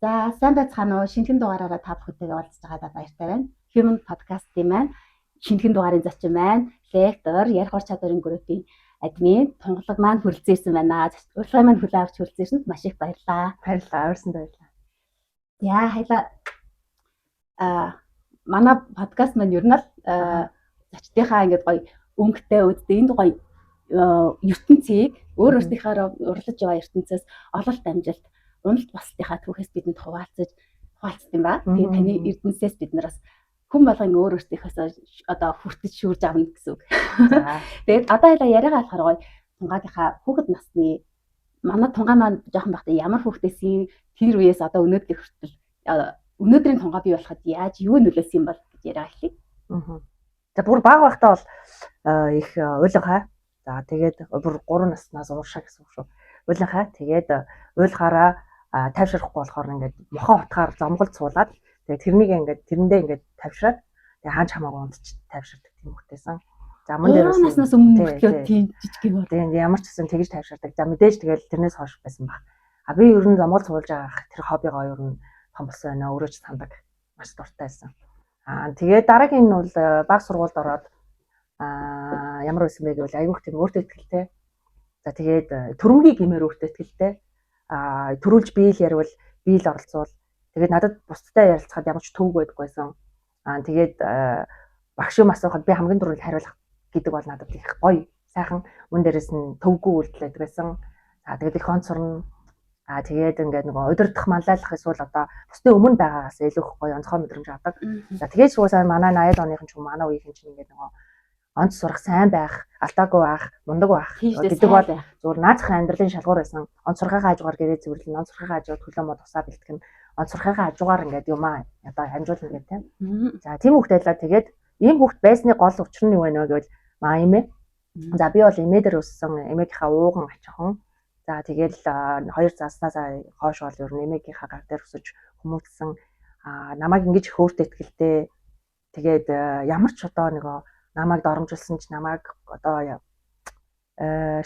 За сайн байцгаана уу? Шинэхэн дугаараараа та бүхэндээ уулзж байгаадаа баяртай байна. Human podcast-ийн маань шинэхэн дугаарын зочин маань лектор, ярих ур чадварын группийн админ тунгалаг маань хүрэлцэн байна. Урилгын маань хүлээн авч хүрэлцэн маш их баярлалаа. Баярлалаа, урьсан баярлалаа. Яа хайлаа манай подкаст маань ер нь л зочдынхаа ингээд гоё өнгөтэй үүдтэй энд гоё ертөнцийг өөр өөртөөхөөр урлаж байгаа ертөнцөөс ололт амжилт уналт баслынхаа түүхээс бидэнд хуваалцдаг юм ба. Тэгээд таны эрдэнэсээс бид нараас хүн болгон өөр өөртөөхөөс одоо хүртэж шүүрж авна гэсэн үг. Тэгээд одоо хайлаа яриагаа болохоор гоё тунгаагийнхаа хүүхэд насны манай тунгаа маань жоохон багтаа ямар хүүхдээсийн тэр үеэс одоо өнөөдрийн хүртэл өнөөдрийн тунгаа бий болоход яаж юу нөлөөсөн юм бол гэж яриа хэлье. За бүр бага байхдаа бол их уйлгахаа. За тэгээд бүр 3 наснаас ууршаа гэсэн үг шүү. Уйлгахаа. Тэгээд уйлгахаараа тайвшрахгүй болохоор ингээд мохоо утгаар зомголд суулаад тэгээд тэрнийг ингээд тэрэндээ ингээд тавьшраад тэгээд хаач хамаагүй унтч тайвширдаг тийм хөлтэйсэн. За мөн дээрээс наснаас өмнө тийм жижиг юм уу. Тэгээд ямар ч гэсэн тэгж тайвширдаг. За мэдээж тэгээд тэрнээс хойш байсан баг. Би ер нь зомгол суулж байгаа тэр хоббигоо ер нь том болсон байна. Өөрөө ч сандаг маш дуртай байсан. Тэгээд дараагийн нь бол баг сургуульд ороод ямар байсан бэ гэвэл аюух тийм өөртөө ихтэй. За тэгээд төрөмгийн гимээр өөртөө ихтэй. Төрүүлж биел ярил биел оролцуул. Тэгээд надад бусдтай ярилцахад ямар ч төвөг байдаггүй байсан. Тэгээд багш юм асуухад би хамгийн түрүүнд хариулах гэдэг бол надад их гоё. Сайхан мөн дээрээс нь төвгүй үйлдэл байдаг байсан. Тэгээд их онцорно. Тэгээд ингээд нөгөө удирдах манлайлах эсвэл одоо бусдын өмнө байгаагаас илүү их гоё онцгой мэдрэмж авдаг. За тэгээд шүүсаа манай 80-аад оныхан ч юм манай үеийнхэн ч ингээд нөгөө онц сурах сайн байх, алдаагүй байх, мундаг байх гэдэг бол зүгээр наацхан амьдралын шалгуур байсан. Онц сурахын хажуугаар гэрээ цэвэрлэн, онц сурахын хажууд төлөөмөө тусаа бэлтгэн, онц сурахын хажуугаар ингээд юм одоо хамжуулна гэдэг тийм. За тийм хүүхд байлаа тэгээд ийм хүүхд байсны гол учир нь юу вэ гэвэл эмээ. За би бол эмээ дээр өссөн, эмээгийнхаа ууган ачаахан. За тэгэл 2 заснаас хойш бол ер нь эмээгийнхаа гар дээр өсөж хүмүүжсэн. Намайг ингэж хөөртэй ихтэй. Тэгээд ямар ч одоо нөгөө намайг доромжилсан ч намайг одоо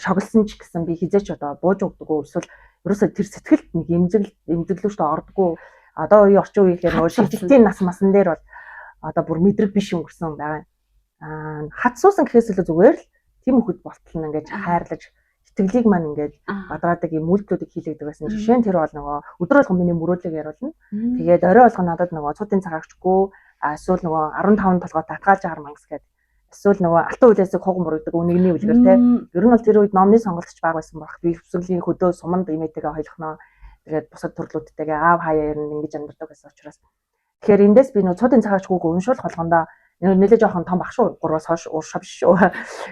шоглсон ч гэсэн би хизээч одоо бууж өгдөггүй эсвэл ерөөсөө тэр сэтгэлд нэг эмзэглүүштэй ордоггүй. Одоо үе орчин үеийнхээ нөгөө шилжилтийн нас масан дээр бол одоо бүр мэдрэг биш өнгөрсөн байгаа. Хатсуусан гэхээс илүү зүгээр л тийм хүүхэд болтол нь ингэж хайрлаж итгэлийг маань ингээд бадраадаг юм үйлдэлүүдийг хийлэгдэг байсан. Жишээ нь тэр бол нөгөө өдөр болгон миний мөрөөдлийг яриулна. Тэгээд орой болгон надад нөгөө цуудын цагаагчгүй эсвэл нөгөө 15 толгой татгаалж ахар мангас гэдэг. Эсвэл нөгөө алтан үлээсийг хуган бургдаг үнэгний үлгэр те. Ер нь бол тэр үед номны сонголтч баг байсан баг. Би өсвөрлийн хөдөө суманд имээтэйгээ хойлохноо. Тэгээд бусад төрлүүдтэйгээ аав хаяа ер нь ингэж амьдардаг байсан учраас. Тэгэхээр эндээс би нөгөө цуудын цагаагчгүйг уншуулах болгондоо нэлээд жоохон том баг шүү. 3-аас хойш ууршаа биш шүү.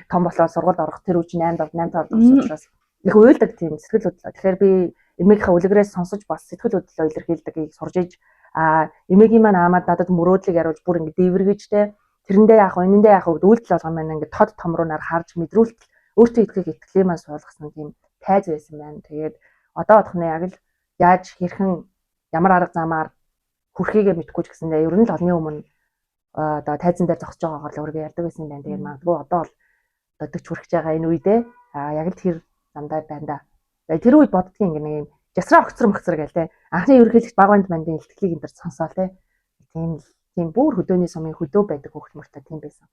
Том болоод сургуульд орох тэр үеч 8 дахь учраас их уйлдаг тийм сэтгэл хөдлөл. Тэгэхээр би эмээгийнхээ үлгэрээс сонсож бас сэтгэл хөдлөлөө илэрхийлдэгийг сурж иж эмээгийн маань аамаад надад мөрөөдлийг яриулж бүр ингэ дээвэргэж те тэрэндээ яах вэ энэндээ яах вэ үйлдэл болгоом маань ингэ тод томруунаар харж мэдрүүлт өөртөө итгэлийн маань суулгасан тийм тайз байсан байна. Тэгээд одоо бодохны яг л яаж хэрхэн ямар арга замаар хүрхийгээ мэдгүй ч гэсэндээ ер нь л олны өмнө одоо тайзан дээр зогсож байгаагаар л өөрийгөө ярьдаг байсан юм байна. Тэгээд магадгүй одоо бол өдөгч хүрхэж байгаа энэ үедээ яг л тэр замдаа байна да. Тэр үед боддгийн ингэ нэг юм жасраа огцром гээл те. Анхны ерөнхийлөгч Багванд мандын илтгэлийг энэ төр сонсоол те. Тийм бүр хөдөөний сумын хөдөө байдаг хүүхд мөртэй тийм байсан.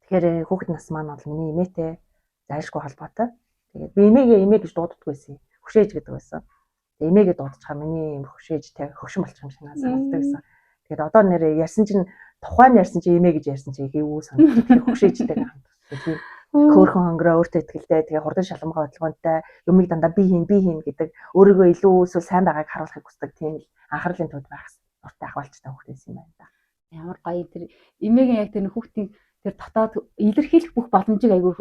Тэгэхээр хүүхд нас маань бол миний эмээтэй зайлшгүй холбоотой. Тэгээд би эмээ гэж дууддаг байсан. Хөшөөж гэдэг байсан. Эмээгээ дуудчихаа миний хөшөөж те хөгшин болчих юм шиг надад санагддаг байсан. Тэгээд одоо нэрээ ярьсан чинь тухайн ярьсан чинь эмээ гэж ярьсан чинь их үү санагдав. Тэгэхээр хөшөөжтэй хамт. Тийм хөөрхөн хонгороо өөртөө ихтэй тэгээ хурдан шалгамгаа бодлогоонтой юмыг дандаа би хийн гэдэг өөрийгөө илүү эсвэл сайн байгааг харуулахыг хүсдэг тийм л анхаарлын төвд байх дуртай ахвалчтай хүүхд байсан юм байна да. Ямар гоё тэр эмээгийн яг тэр хүүхдийн тэр дотоод илэрхийлэх бүх боломжийг айгүй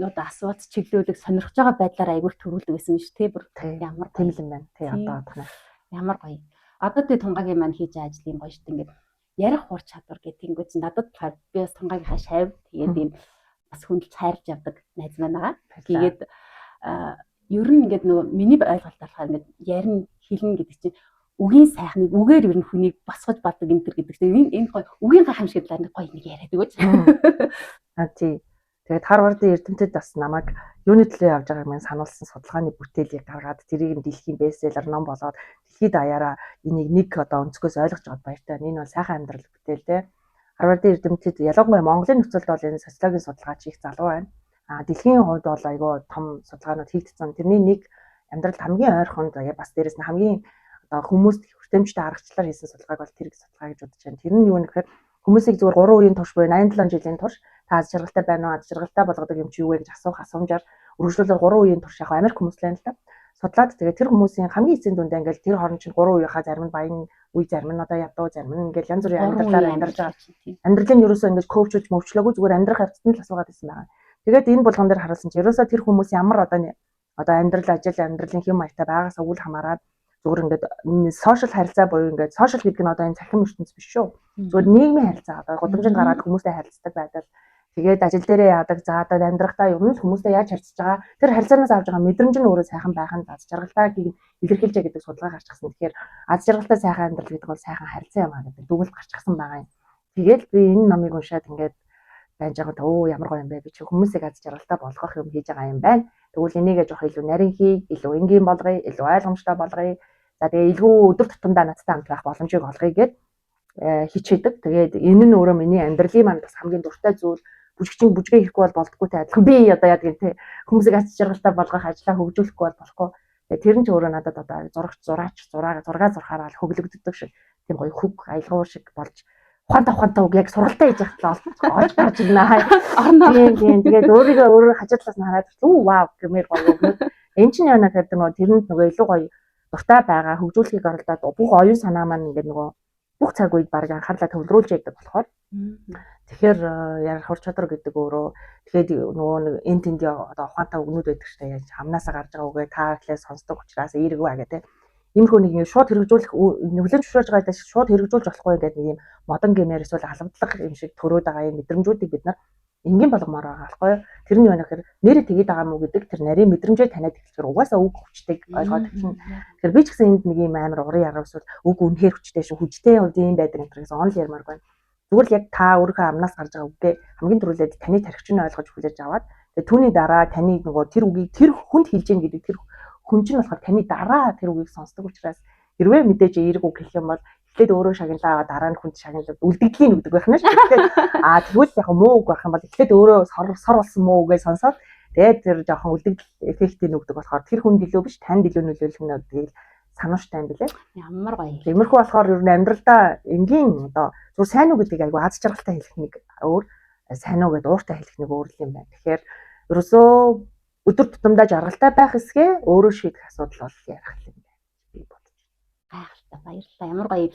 одоо асууад чиглүүлэх сонирхож байгаа байдлаар айгүй төрүүлдэг байсан юм шүү тий. Ямар тийм л юм байна. Тий одоо бодох нь. Ямар гоё. Одоо тий тунгагийн маань хийж байгаа ажлын гоё шүү дээ ингээд ярих ур чадвар гэдэг ингээд надад би бас тунгаагийнхаа шавь тэгээд ийм бас хүндэлж хайрж явдаг найз маань байгаа. Тэгээд ер нь ингээд нөгөө миний ойлголтоор хаа ингээд ярин хэлнэ гэдэг чинь үгийн сайхныг үгээр ер нь хүнийг басгаж бадаг энэ төр гэдэг чинь энэ гоё үгийн гайхамшигтай гоё нэг яриад өгөөч. Тий. Тэгээд Харвардын эрдэмтэд бас намайг юуны төлөө явж байгааг минь сануулсан судалгааны бүтээлийг гаргаад тэрийг дэлхийн бестселлер ном болоод дэлхийд даяараа энийг нэг одоо өнцгөөс ойлгож аваад баяртай байна. Энэ бол сайхан амьдрал бүтээл те. Харвардын эрдэмтэд ялангуяа Монголын нөхцөлд бол энэ социологийн судалгаач их залуу байна. Дэлхийн хувьд бол айгүй том судалгаанууд хийгдсэн. Тэрний нэг амьдралд хамгийн ойрхон бас дээрэс нь хамгийн одоо хүмүүст хүртээмжтэй аргачлалаар хийсэн судалгааг бол тэр судалгаа гэж бодож байна. Тэр нь юу нэхээр хүмүүсийг зүгээр 3 үеийн турш буюу 87 жилийн турш та аз жаргалтай байна уу? Аз жаргалтай болгодог юм чи юу вэ гэж асуух асуумжаар үргэлжлүүлээд 3 үеийн турш яг Америк хүмүүс л байна л да. Судлаад тэгээд тэр хүмүүсийн хамгийн эцсийн дүндээ ингээл тэр хорон чинь 3 үеийнхаа зарим нь баян үе, зарим нь одоо ядуу, зарим нь ингээл янз бүрийн амьдралаар амьдарч байгаа. Амьдралын ерөөсөө ингээд коучж мөвчлөөгүй зүгээр амьдрах явцад нь л асуугаад байсан байгаа. Тэгээд энэ болгон дээр харуулсан чи ерөөсөө тэр хүмүүс ямар одоо амьдрал, ажил, амьдралын хэм маягтай байгаас үл хамааран зүгээр ингээд сошиал харилцаа буюу ингээд сошиал гэдэг нь одоо энэ цахим ертөнц биш шүү. Зүгээр нийгмийн харилцаа одоо гудамжинд гараад хүмүүстэй харилцдаг байдал. Тэгээд ажил дээрээ яадаг, заадаг, амьдрахтаа ер нь хүмүүстэй яаж харьцаж байгаа. Тэр харилцаанаас авж байгаа мэдрэмж нь өөрөө сайхан байх нь аз жаргалтайг илэрхийлж гэдэг судалгаа гарчихсан. Тэгэхээр аз жаргалтай сайхан амьдрал гэдэг бол сайхан харилцаа юм аа гэдэг дүгнэлт гарчихсан байгаа юм. Тэгээд би энэ номыг уншаад ингээд байж байгаа өө ямар гоё юм бэ би чи хүмүүсийг аз жаргалтай болгох юм хийж байгаа юм байна. Тэгвэл энийгээ жоох илүү нарийн хий, илүү энгийн болгоё, илүү ойлгомжтой болгоё. За тэгээ илүү өдөр тутамдаа надтай хамт байх боломжийг олгоё гэд хичээдэг. Тэгээд энэ нь өөрөө миний амьдралын маань бас хамгийн дуртай зүйл. Бүжигчин бүжгээ хийхгүй бол болдгоо те адилхан би одоо яадаг юм те хүмүүсийг аз жаргалтай болгох ажлаа хөгжүүлэхгүй бол болохгүй. Тэгээд тэр нь ч өөрөө надад одоо зураг зурхаараа хөглөгддөг шиг тийм гоё хөг аялгаур шиг болж ухаантай үг яг сургалтаа хийж яхад л олж гарч ирнэ. Тийм тэгээд өөрийгөө хажуудлаас нь хараад үу вау гэмээр гоё өгнөд. Энд чинь яана гэдэг нөгөө тэрэнд нөгөө илүү гоё дуртай байгаа хөгжүүлэхийг оролдоод бүх оюун санаа маань ингээд нөгөө бүх цаг үед баг анхаарлаа төвлөрүүлж яадаг болохоор тэгэхээр яг хур чадвар гэдэг өөрөө тэгээд нөгөө энэ тэнд одоо ухаантай өгнүүд байдаг штэ яаж хамнаасаа гарч байгаа үгээ та ихлээр сонсдог учраас эерэгвэ гэдэг иймэрхүү нэг юм шууд хэрэгжүүлэх нөлөөж зөвшөөрж байгаа даа шууд хэрэгжүүлж болохгүй гэдэг нэг юм модон гэмээр эсвэл алгамдлах юм шиг төрөөд байгаа юм мэдрэмжүүдийг бид нар энгийн болгомоор байгаа байхгүй юу тэр нь юу нэхэр нэрээ тэгээд байгаа мó гэдэг тэр нарийн мэдрэмжээ таниад эхлэхээр угаасаа үг хүчтэйг ойлгоод эхэлнэ тэгэхээр би ч гэсэн энд нэг юм амар урын яруу эсвэл үг үнэхээр хүчтэй шүү хүчтэй хувьд юм байдаг юм гэсэн онл ярмаар байна зүгээр л яг та өөрийнхөө амнаас гарч байгаа үгтэй хамгийн түрүүлээд таны тархичны ойлгож хүлээж аваад тэгээд түүний дараа таны нөгөө тэр үгийг тэр хүнд хэлж гин гэдэг тэр хүн чинь болохоор таны дараа тэр үгийг сонсдог учраас хэрвээ мэдээж эерэг үг хэлэх юм бол эхлээд өөрөө шагналаа дараа нь хүнд шагналаад үлдэгдлийн үгдэг байх нь шүү. Тэгвэл яг муу үг байх юм бол эхлээд өөрөө сор болсон муу үгээ сонсоод тэгээд тэр жоохон үлдэгдэл эффектийн үгдэг болохоор тэр хүнд илүү биш танд илүү нөлөөлөх нь гэдгийг санууштай юм билээ. Ямар гоё. Тиймэрхүү болохоор ер нь амьдралдаа энгийн одоо зүгээр сайн уу гэдгийг айгүй аз жаргалтай хэлэх нэг өөр сайн уу гэдээ ууртай хэлэх нэг өөр юм байна. Тэгэхээр ерөөсөө өдөр тутамдаа жаргалтай байх эсгээ өөрөө шийдэх асуудал бол ярих юм байна. Би бодож байна. Гайхалтай баярлалаа. Ямар гоё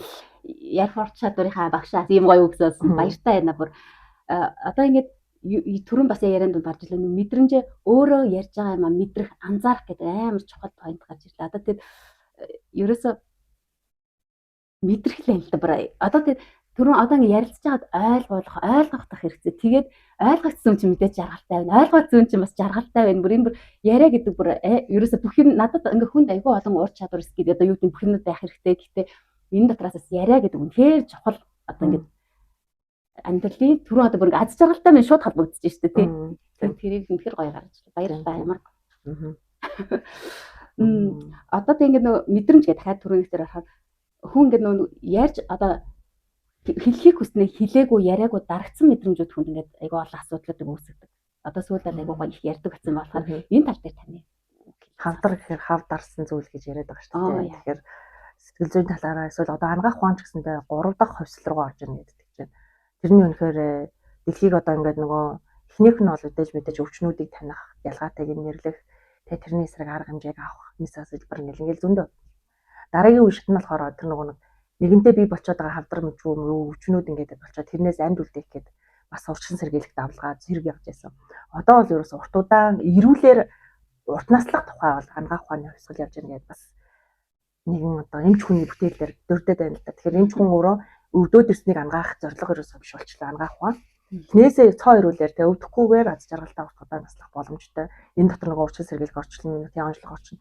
ярих ур чадварынхаа багшаас ийм гоё үгсээс баяртай байна бүр. Одоо ингээд түрүүн бас ярианд гарч ирлээ мэдрэмжээ өөрөө ярьж байгаа юм а мэдрэх анзаарах гэдэг амар чухал point гарч ирлээ. Одоо тэр ерөөсөө мэдрэх л юм л да бүр. Одоо тэр түрүүн одоо ингэ ярилцж байгаад ойлгох хэрэгтэй. Тэгээд ойлгогдсон чинь мэдээж жаргалтай байна. Ойлгогдсон чинь бас жаргалтай байна. Бүр энэ бүр яриа гэдэг бүр ерөөсө бүх юм надад ингээ хүнд айгүй олон уур чадвар эсгээд одоо юу гэдэг бүх юмуд байх хэрэгтэй. Гэхдээ энэ дотроос бас яриа гэдэг үнэхээр чухал. Одоо ингээ амьдралын түрүүн одоо бүр аз жаргалтай минь шууд холбогдож штэ тий. Тэрийг үнэхээр гоё гаргаж баярлалаа ямар. Одоо тэг ингээ нөө мэдрэмж гэдэг дахиад түрүүн ихтэй харахад хүн ингээ нөө ярьж одоо хэлхийг хүснээ хэлээгүй яриаггүй дарагдсан мэдрэмжүүд хүнд ингээд айгүй олон асуудлуудыг үүсгэдэг. Одоо сүүлдээ айгүй гоё их ярьдаг гэсэн болохоор энэ тал дээр таны хавдар гэхээр хав дарсан зүйл гэж яриад байгаа шүү дээ. Тэгэхээр сэтгэл зүйн талаараа эсвэл одоо ангаах ухаан ч гэсэндээ 3 дахь хувьсэл руу орж ирнэ гэдэг чинь. Тэрний үнэхээр дэлхийг одоо ингээд нөгөө эхнийх нь бол мэдээж өвчнүүдийг таних, ялгаатайг нэрлэх, тэрний эсрэг арга хэмжээг авах, нийс хэлбэр ингээл зөндөө. Дараагийн үе шат нь болохоор тэр нөгөө нэгэнтээ бий болчиход байгаа хавдар мэдвүү өвчнүүд ингээд болчиход тэрнээс амьд үлдээх гээд бас урчин сэргийлэх давлгаа зэрэг явж байсан. Одоо бол ерөөс урт удаан эрүүлэр урт наслах тухай бол ангаах ухааны хувьсгал явж байгаа гэдээ бас нэгэн одоо эмч хүний бүтээлээр дурдаад байна л да. Тэгэхээр эмч хүн өөрөө өвдөөд ирснийг ангаах зорилго ерөөсөө биш болчихлоо ангаах ухаан. Эхнээсээ цоо ирүүлээр тэ өвдөхгүйгээр аз жаргалтай урт удаан наслах боломжтой. Энэ дотор нөгөө урчин сэргийлэх орчин, онцлог орчин.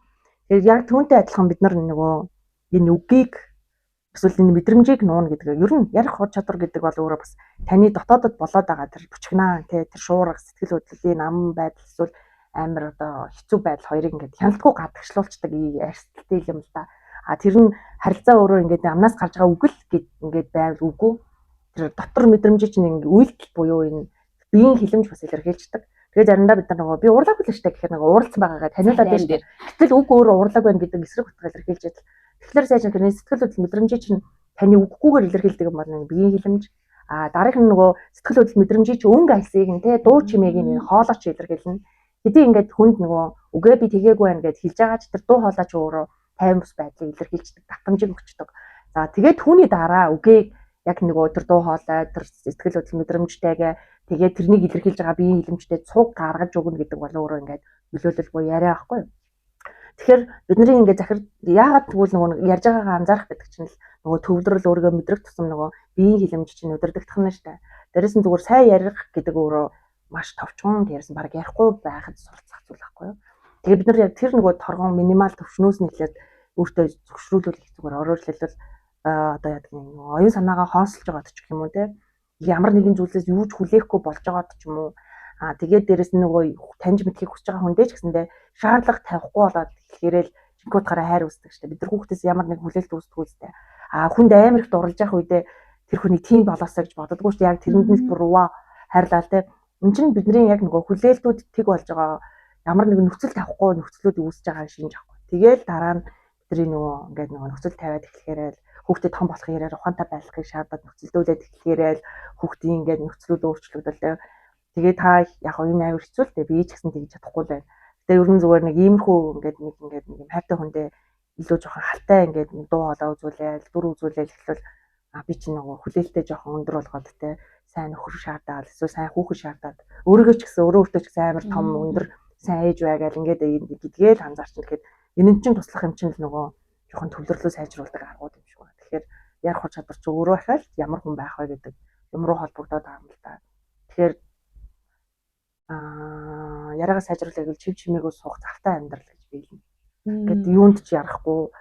Тэгэхээр яг түүнтэй адилхан бид нар нөгөө энэ үгийг Эсвэл энэ мэдрэмжийг нууна гэдэг. Ер нь ярих ур чадвар гэдэг бол өөрөө бас таны дотоодод болоод байгаа тэр бүчгнаа тий тэр шуурга сэтгэл хөдлөлийн ам байдал эсвэл амар одоо хэцүү байдал хоёрыг ингээд хяналтгүй гадагшлуулцдаг арьстай юм л да. А тэр нь харилцаа өөрөө ингээд амнаас гарч байгаа үг л ингээд байвал үгүй. Тэр дотор мэдрэмж чинь ингээд үйлдэл буюу энэ биеийн хилэмж бас илэрхийлждэг. Тэгээд заримдаа бид нар нөгөө би уурлаг билээ штэ гэхээр нөгөө ууралсан байгаагаа таниулаад байна дээр. Гэтэл үг өөрөө уурлаг байна гэдэг эсрэг утга илэрхийлж ядал. Тэгэхээр сайжин тэрний сэтгэл хөдлөл мэдрэмжийг чинь таны үггүйгээр илэрхийлдэг юм бол нэг биеийн хилэмж. А дараах нь нөгөө сэтгэл хөдлөл мэдрэмжийг чинь өнгө альсыг нь те дуу чимээг нь хоолооч илэрхийлнэ. Хэдий ингээд хүнд нөгөө үгээ би тэгээгүй байна гэд хэлж байгаа ч тэр дуу хоолойч өөрөө тайван бус байдлыг илэрхийлждэг, давтамжийг өгчдөг. За тэгээд түүний дараа үгийг яг нөгөө тэр дуу хоолой, тэр сэтгэл хөдлөл мэдрэмжтэйгээ тэгээд тэрнийг илэрхийлж байгаа биеийн хилэмжтэй цуг гаргаж өгнө гэдэг бол өөрөө ингээд нөлөөлөл буюу яриа байхгүй юу. Тэгэхээр бидний ингээд захир яагаад тэгвэл нөгөө ярьж байгаагаа анзаарах гэдэг чинь л нөгөө төвлөрөл өөрийгөө мэдрэх тусам нөгөө биеийн хилэмж чинь өдөрдөгдөх нь штэ. Дээрээс нь зүгээр сайн ярих гэдэг өөрөө маш товчхон дээрээс нь баг ярихгүй байхад суралцах зүйл байхгүй юу. Тэгээ бид нар яг тэр нөгөө торгон минимал төвшнөөс нь эхлээд өөртөө зөвшрүүлүүлэх зүгээр ороор хэлбэл одоо яг нөгөө оюун санаагаа хоосолж байгаад ч гэх юм уу те ямар нэгэн зүйлээс юу ч хүлээхгүй болж байгаад ч юм уу тэгээд дээрэс нь нөгөө таньж мэдхийг хүсэж байгаа хүн дэж гэсэндээ шаардлага тавихгүй болоод хэлэхээрэл жинхэнэ утгаараа хайр үүсдэг шүү дээ. Бид нар хүүхдээс ямар нэг хүлээлт үүсдэг үстэй. Хүнд амар их дурлаж явах үедээ тэр хүний тийм болоосоо гэж боддоггүй шүү дээ. Яг тэрэнд нь бурууа хайрлаа те. Энд чинь бидний яг нөгөө хүлээлтүүд тэг болж байгаа ямар нэгэн нөхцөл тавихгүй нөхцлүүд үүсэж байгааг шинж авахгүй. Тэгээл дараа нь бидний нөгөө ингээд нөгөө нөхцөл тавиад эхлэхээрэл хүүхдэд том болох яриа ухаантай байхыг шаардаад нөхцөлдүүлээд эхлэхээрэл хүүхдийн ингээд нөхцлүүд өөрчлөгдөл. Тэгээ та яг энэ аюул хэцүү л дээ би ч гэсэн тэгж чадахгүй л байна. Тэгээ ер нь зүгээр нэг иймэрхүү ингээд нэг юм хайртай хүндээ илүү жоохон халтай ингээд дуу хоолой үзүүлээл дүр үзүүлээл эхлэл би чинь нөгөө хүлээлттэй жоохон өндөр болгоод те сайн нөхөр шаардаад эсвэл сайн хүүхэд шаардаад өөрийгөө ч гэсэн өөрөө ч гэсэн амар том өндөр сайн ээж байгаад ингээд гэдгээл анзаарч тэгэхээр энэ чинь туслах юм чинь л нөгөө жоохон төвлөрлөө сайжруулдаг аргууд юм шиг байна. Тэгэхээр ярих ур чадвар ч өөрөө ахаал ямар хүн байх вэ гэдэг юм руу холбогдоод байгаа юм л да. Тэгэхээр яриагаа сайжруулах гэвэл чив чимээгөө суух завтай амьдрал гэж биелнэ. Гэт юунд ч ярахгүй,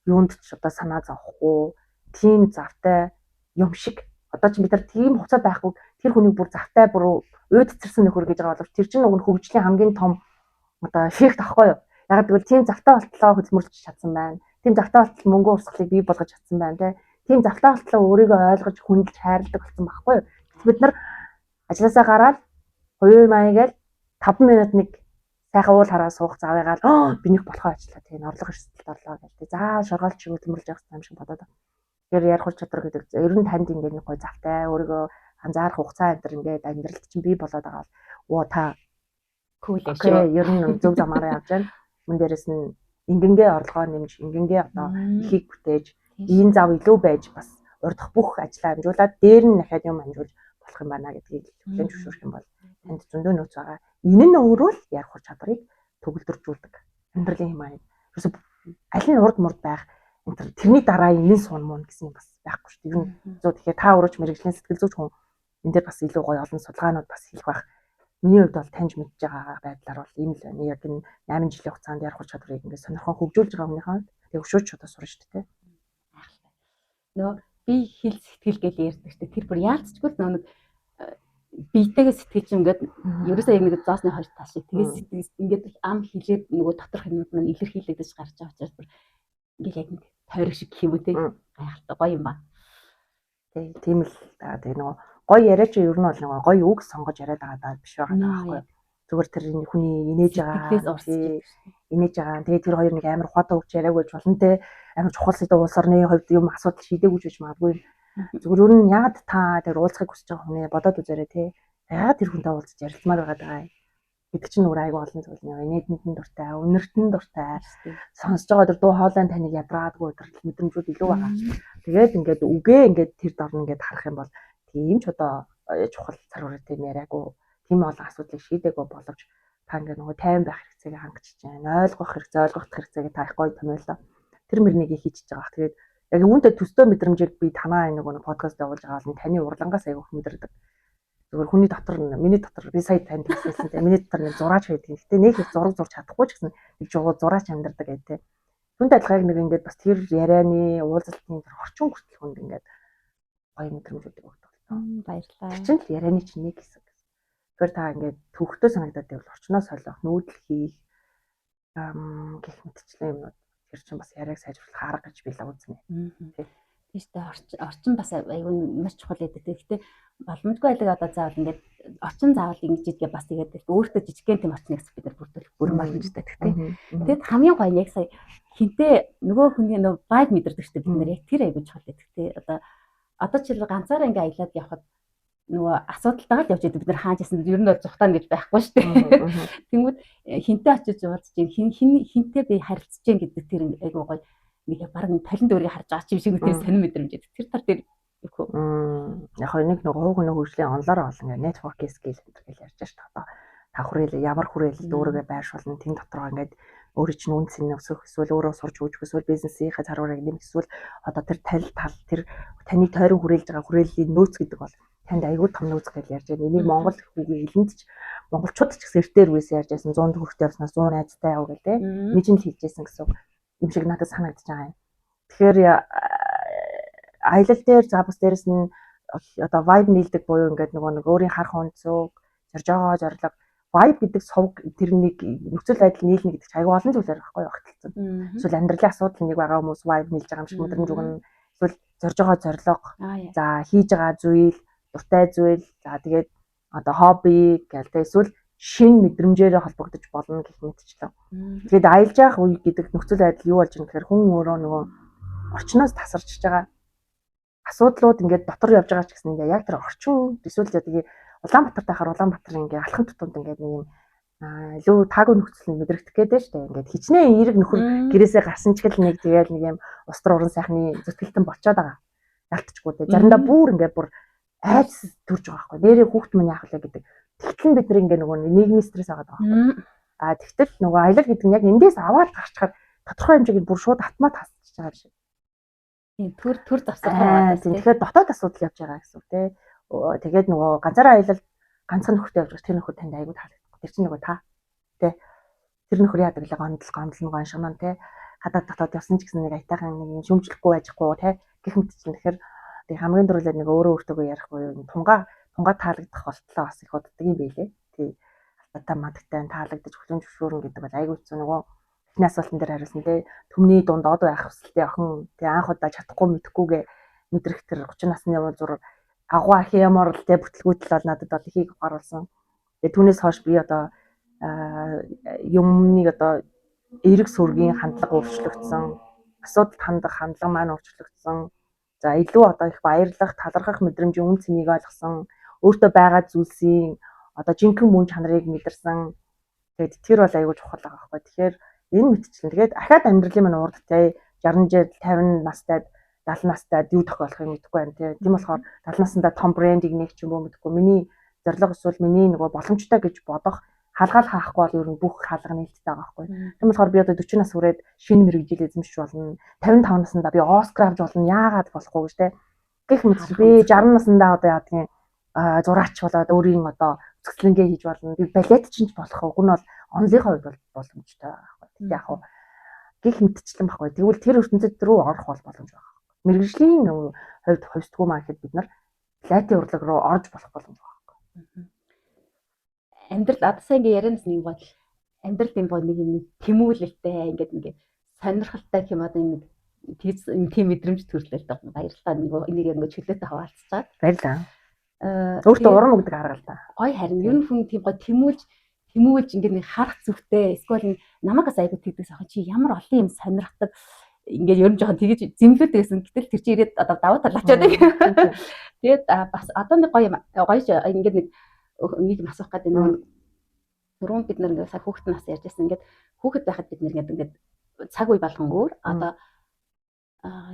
юунд ч одоо санаа зовхгүй, тийм завтай юм шиг. Одоо ч бид нар тийм хуцаа байхгүй тэр хүнийг бүр завтай бүр уйдцэрсэн нөхөр гэж байгаа боловч тэр чинь нөгөө хөгжлийн хамгийн том одоо шийх тахгүй юу. Яг гэвэл тийм завтай болтлоо хөдөлмөрлөж чадсан байна. Тийм завтай болтол мөнгө урсгалыг бий болгож чадсан байна те. Тийм завтай болтлоо өөрийгөө ойлгож хүндэлж хайрладаг болсон байхгүй юу. Бид нар ажилласаа гараад хувийн маягаар 5 минут нэг сайхан уул хараа суух заваагаад биних болохоо ажиллаа тийм орлого эрсдэлд орлоо гэдэг. За шоргоолч хөдөлмөрлж явах юм шиг бодоод. Тэгэхээр ярих ур чадвар гэдэг ер нь танд ингээд нэг гой завтай өөрийгөө анзаарах хугацаа энэ ингээд амьдралд чинь бий болоод байгаа бол та кул шүү. Ер нь зөв замаараа явж байна. Мөн дээрэс нь ингэнгээ орлогоо нэмж ингэнгээ одоо ихийг бүтээж ийм зав илүү байж бас урдах бүх ажлаа амжуулаад дээр нь дахиад юм амжуулж болох юм байна гэдгийг хүлээн зөвшөөрөх юм бол танд зөндөө нөөц байгаа. Энэ нь өөрөө л ярих ур чадварыг төгөлдржүүлдэг. Амьдралын хэмжээ. Ерөөсө аль нь урд мурд байх тэрний дараа энэ суун муу гэсэн юм бас байхгүй шүү дээ. Ер нь зөв тэгэхээр та өөрөө ч мэрэгжлийн сэтгэл зүйч хүн энэ дээр бас илүү гоё олон судалгаанууд бас хийх байх. Миний хувьд бол таньж мэдж байгаа байдлаар бол ийм л байна. Яг энэ 8 жилийн хугацаанд ярих ур чадварыг ингээд сонирхон хөгжүүлж байгаа хүнийхээ тэг өшөөч одоо сурна шүү дээ. Нөө би хэл сэтгэл гэж ярьдаг шүү дээ. Тэр бүр яалцчгүй л нэг биетэйгээ сэтгэж ингээд ерөөсөө яг нэг зоосны хоёр тал шиг тэгээс ингээд ам хилээд нөгөө доторх юмуд маань илэрхийлэгдэж гарч байгаа учраас бүр ингээд яг нэг тойрог шиг гэх юм үү те гайхалтай гоё юм ба. Тийм л да. Тэгээ нөгөө гоё яриа чи ер нь бол нөгөө гоё үг сонгож яриад байгаа биш байгаа байхгүй юу. Зүгээр тэр хүний инээж байгаа инээж байгаа. Тэгээ тэр хоёр нэг амар ухаатай үг яриаг байж болно те. Амар чухал зүйл улс орны хувьд юм асуудал шийдэггүй ч гэж магадгүй. Зүгээр ер нь яагаад та тэр уулзахыг хүсэж байгаа хүн бодоод үзээрэй те. Яагаад тэр хүнтэй уулзаж ярилцмаар байгаа гэдэг чинь өөр айгүй олон зүйл нэг инээдэнд дуртай, үнэртэн дуртай. Сонсож байгаа тэр дуу хоолой таныг ядраадгүй тэр мэдрэмжүүд илүү байгаа. Тэгээд ингээд үгээ ингээд тэр дорн ингээд харах юм бол тийм ч одоо чухал цар хүрээтэй яриаггүй тийм олон асуудлыг шийдэггүй боловч та ингээд нөгөө тайван байх хэрэгцээг хангачиж байна. Ойлгох хэрэгцээг та их гоё томьёолоо. Тэр мөрнийг хийчихэж байгаа. Тэгээд яг үүнтэй төстэй мэдрэмжийг би танаа нөгөө подкаст явуулж байгаа бол таны урлагаас айгүйх мэдэрдэг. Зүгээр хүний дотор миний дотор би сая танд хэлсэн те миний дотор нэг зураач байдаг. Гэтэ нэг их зураг зурж чадахгүй ч гэсэн нэг зураач амьдардаг гэдэг. Түүнтэй адилхан нэг ингээд бас тэр ярианы уулзалтын тэр орчин хүртэл хүнд ингээд гоё мэдрэмжүүдийг өгдөг. Баярлалаа. Тэр чинь л ярианы чинь нэг хэсэг. Тэгэхээр та ингээд төвхтөө санагдаад байвал орчноос солих, нүүдэл хийх гэх мэтчлэн юмнууд тэр чинь бас яриаг сайжруулах арга гэж би л үзнэ. Тийм шүү дээ. Орчин бас айгүй маш чухал байдаг. Гэхдээ боломжгүй байлаг одоо заавал ингээд орчин заавал ингэж идгээ бас тэгээд өөртөө жижигхэн тийм орчин хэсэг бид нар бүрдүүлэх бүрэн боломжтой. Тэгээд хамгийн гоё нь яг сая хинтээ нөгөө хүний нөгөө vibe мэдэрдэг шүү дээ бид нар яг тэр айгүй чухал байдаг. Тэгээд одоо ч ганцаараа ингээ аялаад явхад нөгөө асуудалтайгаа л явж идэг бид нар хааж ясан ер нь бол зүхтаана гэж байхгүй шүү дээ. Тэнгүүд хинтээ очиж уулзж хинтээ би харилцаж гин гэдэг тэр айгүй гоё нэг баг талент өөрийг харж байгаа ч юм шиг үгүй сонир мэдрэмж байдаг. Тэр тал дээр яг нэг хууг нэг хөгжлийн онлоор олон ингээ network skill гэж ярьж байгаа шүү дээ. Одоо та хүрээлээ ямар хүрээлэлд өөрийгөө байршуулна тэн дотроо ингээд өөрийн чинь үн цэн өсөх эсвэл өөрөө сурч үүсгэх эсвэл бизнесийнхээ царгуурыг нэмэх эсвэл одоо тэр тал тэр таны тойрон хүрээлж байгаа хүрээллийн нөөц гэдэг бол танд аягүй том нөөц гэж ярьж байгаа. Энийг Монгол хүүгийн хэлэнд ч монголчууд ч гэсэн эртээр үгээс ярьж байсан 100 төгрөгтэй явснаас 100 найзтай яв гэл нэг нь л хэлжсэн гэсэн юм шиг надад санагдаж байгаа юм. Тэгэхээр аялал дээр за бас дээрэс нь одоо vibe нийлдэг буюу ингээд нөгөө нэг өөрийн харах өнцөг зорж байгаа зорилго vibe гэдэг сувг тэрнийг нөхцөл байдал нийлнэ гэдэг чинь аягүй олон зүйлээр байхгүй багталсан. Эсвэл амьдралын асуудал нэг байгаа хүмүүс vibe нийлж байгаа юм шиг мэдрэмж өгнө. Эсвэл зорж байгаа зорилго за хийж байгаа зүйл дуртай зүйл за тэгээд одоо хобби гэлтэй эсвэл шин мэдрэмжээрээ холбогдож болно гэх мэтчлээ. Тэгээд аялж явах үе гэдэг нөхцөл байдал юу болж байгаа юм гэхээр хүн өөрөө нөгөө орчноос тасарч байгаа асуудлууд ингээд дотор явж байгаа ч гэсэн яг тэр орчин эсвэл тэгээд Улаанбаатар тахаар Улаанбаатар ингээ алхам тутамд ингээ нэг юм илүү таагүй нөхцөл мэдрэгдэх гээд штэ ингээд хичнээн эерэг нөхөр гэрээсээ гарсан ч гэл нэг тэгээд нэг юм устар уран сайхны зүтгэлтэн болчоод байгаа. Ялтчгүй те. Заримдаа бүр ингээ бүр айц төрж байгаа байхгүй. Нэрээ хүүхд мань яах вэ гэдэг. Тэгтэл бид нар ингээ нөгөө нийгмийн стресс аваад байгаа байхгүй. Тэгтэл нөгөө аялал гэдэг нь яг эндээс аваад гарчхаар тодорхой хэмжээгээр бүр шууд автомат хасчихж байгаа шиг. Тийм төр завсар байгаа. Тэгэхээр дотоод асуудал явж байгаа гэсэн үг те. Тэгээд нөгөө ганцаараа аялал ганцхан нөхөртэй явж байгаа тэр нөхөр танд айгүй таалагддаг. Тэр чинь нөгөө та тий. Тэр нөхөр яадаг л гомдол нөгөө аншигнаа тий. Хадаад дотоод явсан ч гэсэн нэг айтайхан нэг юм шүмжлэхгүй байжхгүй тий. Гэх мэт чинь тэгэхээр тэг хамгийн дөрүүлээд нэг өөрөө өөртөө ярих буюу тунгаа таалагдах болтлоо бас их уддаг юм байлээ. Тий. Алдаатай мадагтай таалагдаж хүлэн зөвшөөрөн гэдэг бол айгүй хэцүү нөгөө эхний асуултан дээр хариулсан тий. Төмний дунд од байх хүсэлтэй охин тий анх удаа чадахгүй мэдхгүйгээ мэдрэх тэр 30 насны зур агуу архи ямар л тэ бүтлгүүтэл бол надад бол ихийг харуулсан. Тэгээ түүнээс хойш би одоо юмныг одоо эерэг сүргийн хандлага өөрчлөгдсөн. Асуудалд хандах хандлага маань өөрчлөгдсөн. За илүү одоо их баярлах, талархах мэдрэмжийн үн цэнийг ойлгосон. Өөртөө байгаа зүйлсийн одоо жинхэнэ мөн чанарыг мэдэрсэн. Тэгээд тэр бол аягүй чухал байгаа байхгүй. Тэгэхээр энэ мэтчлэн тэгээд ахаад амьдралын маань урдтай 60 50 настай 70 настайд юу тохиолох юм мэдэхгүй байна тийм болохоор 70 наснда том брендийг нэг ч юм уу мэдэхгүй миний зорилго эсвэл миний нөгөө боломжтой гэж бодох хаалгаал хаахгүй бол ер нь бүх хаалга нээлттэй байгаа байхгүй тийм болохоор би одоо 40 нас хүрээд шинэ мэрэгжил эзэмшиж болно 55 наснда би Оскар авч болно яагаад болохгүй гэж тийм гэх мэт би 60 наснда одоо яадгийн зураач болоод өөрийн одоо цэцлэнгээ хийж болно би балет ч болох уг нь бол онлынхоо хувьд бол боломжтой байгаа байхгүй тийм яг хуу гэх мэтчлэн байхгүй тэгвэл тэр ертөнцид рүү орох бол боломж байгаа мэргэжлийн хувьд хувьсдгүй маа гэхэд бид нар лайтын урлаг руу орж болох боломж байгаа. Амьдрал одоо сайн ингээ ярианаас нэг бол амьдрал юм бол нэг юм тэмүүлэлтэй ингээд сонирхолтой юм одоо нэг тийм мэдрэмж төрлөөл таа баярлалаа нэг энийг ингээ чөлөөтэй хаваалцж байгаа. Баярлалаа. Өөртөө урам өгдөг арга л та. Гой харин ер нь хүн тийм гой тэмүүлж ингээд нэг харах зүгтэй эсвэл намайгаас айгуу тэгдэгс ахын чи ямар олон юм сонирхдаг ингээд ер нь жоохон тэгэж зэмлүүлдэг гэсэн. Гэтэл тэр чи ирээд одоо даваа талаачаад байна. Тэгээд бас одоо нэг гоё ингээд нэг асуух гэдэг нэг түрүүн бид нар ингээд сая хүүхэд нас ярьж байсан. Ингээд хүүхэд байхад бид нар ингээд цаг үе болгон өөр одоо